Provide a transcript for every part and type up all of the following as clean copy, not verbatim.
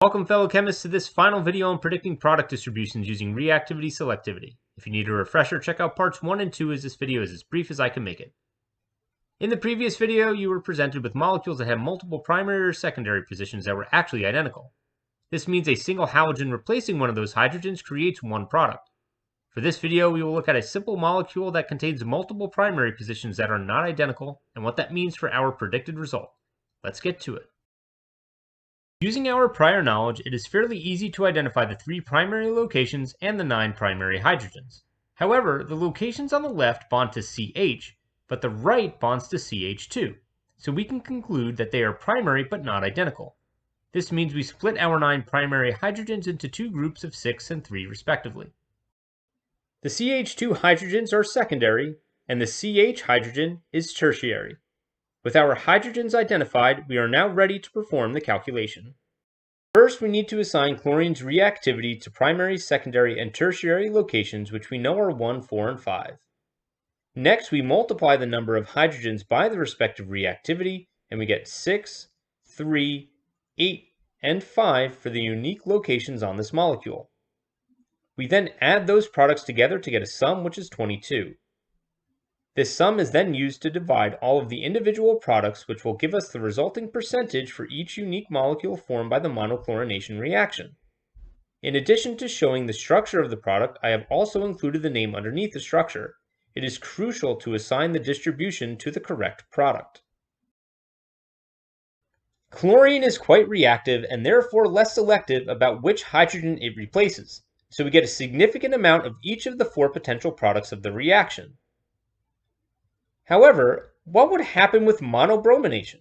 Welcome, fellow chemists, to this final video on predicting product distributions using reactivity-selectivity. If you need a refresher, check out parts 1 and 2 as this video is as brief as I can make it. In the previous video, you were presented with molecules that had multiple primary or secondary positions that were actually identical. This means a single halogen replacing one of those hydrogens creates one product. For this video, we will look at a simple molecule that contains multiple primary positions that are not identical and what that means for our predicted result. Let's get to it. Using our prior knowledge, it is fairly easy to identify the 3 primary locations and the 9 primary hydrogens. However, the locations on the left bond to CH, but the right bonds to CH2, so we can conclude that they are primary but not identical. This means we split our 9 primary hydrogens into 2 groups of 6 and 3 respectively. The CH2 hydrogens are secondary, and the CH hydrogen is tertiary. With our hydrogens identified, we are now ready to perform the calculation. First, we need to assign chlorine's reactivity to primary, secondary, and tertiary locations, which we know are 1, 4, and 5. Next, we multiply the number of hydrogens by the respective reactivity, and we get 6, 3, 8, and 5 for the unique locations on this molecule. We then add those products together to get a sum, which is 22. This sum is then used to divide all of the individual products, which will give us the resulting percentage for each unique molecule formed by the monochlorination reaction. In addition to showing the structure of the product, I have also included the name underneath the structure. It is crucial to assign the distribution to the correct product. Chlorine is quite reactive and therefore less selective about which hydrogen it replaces, so we get a significant amount of each of the 4 potential products of the reaction. However, what would happen with monobromination?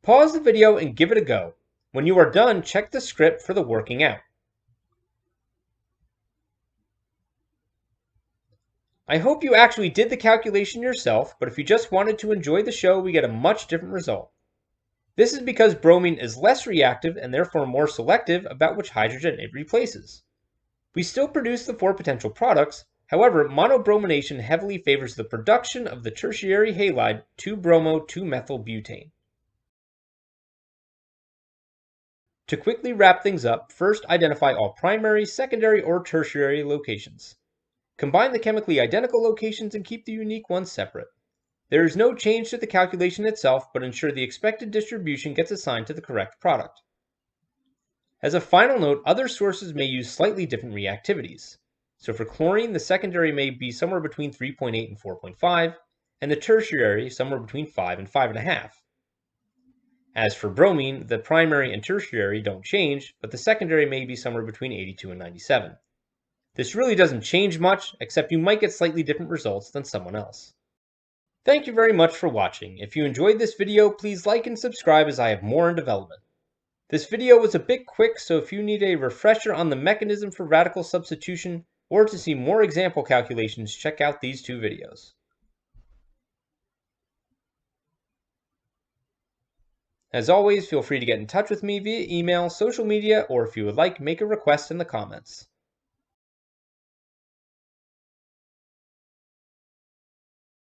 Pause the video and give it a go. When you are done, check the script for the working out. I hope you actually did the calculation yourself, but if you just wanted to enjoy the show, we get a much different result. This is because bromine is less reactive and therefore more selective about which hydrogen it replaces. We still produce the 4 potential products. However, monobromination heavily favors the production of the tertiary halide 2-bromo-2-methylbutane. To quickly wrap things up, first identify all primary, secondary, or tertiary locations. Combine the chemically identical locations and keep the unique ones separate. There is no change to the calculation itself, but ensure the expected distribution gets assigned to the correct product. As a final note, other sources may use slightly different reactivities. So for chlorine, the secondary may be somewhere between 3.8 and 4.5, and the tertiary somewhere between 5 and 5.5. As for bromine, the primary and tertiary don't change, but the secondary may be somewhere between 82 and 97. This really doesn't change much, except you might get slightly different results than someone else. Thank you very much for watching. If you enjoyed this video, please like and subscribe as I have more in development. This video was a bit quick, so if you need a refresher on the mechanism for radical substitution, or to see more example calculations, check out these 2 videos. As always, feel free to get in touch with me via email, social media, or if you would like, make a request in the comments.